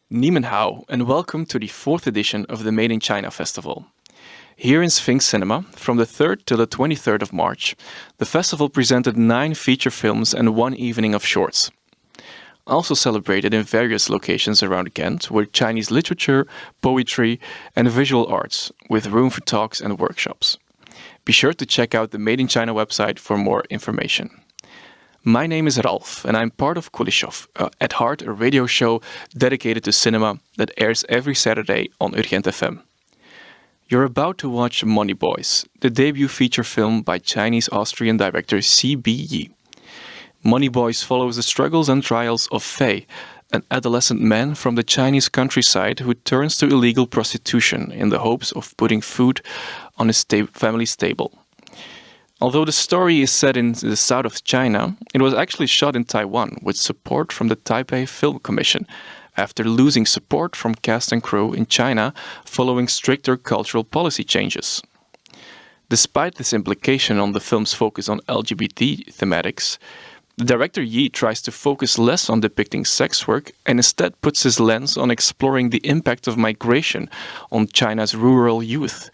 Ni hao, and welcome to the 4th edition of the Made in China Festival. Here in Sphinx Cinema, from the 3rd to the 23rd of March, the festival presented 9 feature films and 1 evening of shorts. Also celebrated in various locations around Ghent were Chinese literature, poetry, and visual arts, with room for talks and workshops. Be sure to check out the Made in China website for more information. My name is Ralph, and I'm part of Kuleshov, at heart a radio show dedicated to cinema that airs every Saturday on Ghent FM. You're about to watch Moneyboys, the debut feature film by Chinese-Austrian director C.B. Yi. Moneyboys follows the struggles and trials of Fei, an adolescent man from the Chinese countryside who turns to illegal prostitution in the hopes of putting food on his family's table. Although the story is set in the south of China, it was actually shot in Taiwan with support from the Taipei Film Commission, after losing support from cast and crew in China following stricter cultural policy changes. Despite this implication on the film's focus on LGBT thematics, the director Yi tries to focus less on depicting sex work and instead puts his lens on exploring the impact of migration on China's rural youth,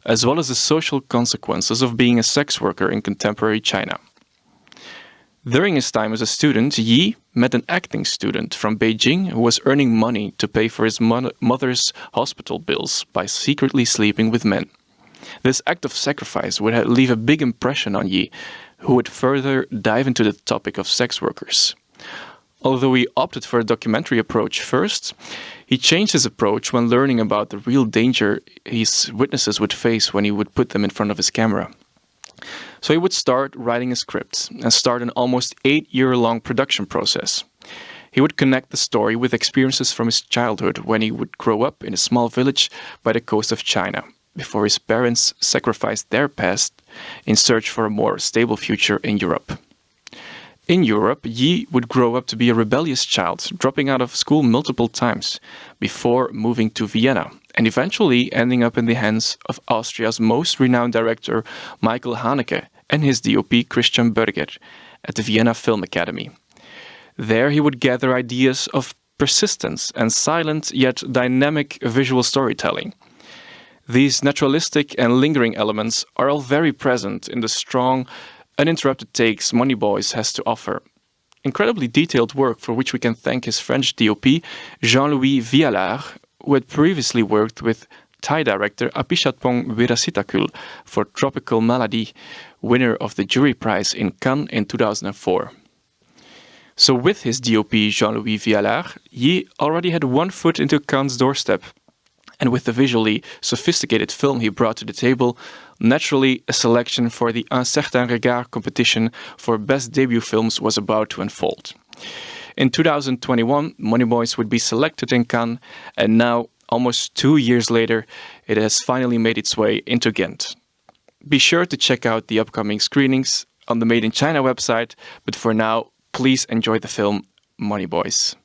as well as the social consequences of being a sex worker in contemporary China. During his time as a student, Yi met an acting student from Beijing who was earning money to pay for his mother's hospital bills by secretly sleeping with men. This act of sacrifice would leave a big impression on Yi, who would further dive into the topic of sex workers. Although he opted for a documentary approach first, he changed his approach when learning about the real danger his witnesses would face when he would put them in front of his camera. So he would start writing a script and start an almost 8-year-long production process. He would connect the story with experiences from his childhood when he would grow up in a small village by the coast of China, before his parents sacrificed their past in search for a more stable future in Europe. In Europe, Yi would grow up to be a rebellious child, dropping out of school multiple times, before moving to Vienna, and eventually ending up in the hands of Austria's most renowned director, Michael Haneke, and his DOP Christian Berger, at the Vienna Film Academy. There he would gather ideas of persistence and silent yet dynamic visual storytelling. These naturalistic and lingering elements are all very present in the strong, uninterrupted takes Moneyboys has to offer. Incredibly detailed work for which we can thank his French DOP, Jean-Louis Vialard, who had previously worked with Thai director Apichatpong Weerasithakul for Tropical Malady, winner of the jury prize in Cannes in 2004. So with his DOP Jean-Louis Vialard, Yi already had one foot into Cannes' doorstep. And with the visually sophisticated film he brought to the table, naturally a selection for the Un Certain Regard competition for best debut films was about to unfold. In 2021, Moneyboys would be selected in Cannes, and now, almost 2 years later, it has finally made its way into Ghent. Be sure to check out the upcoming screenings on the Made in China website, but for now, please enjoy the film Moneyboys.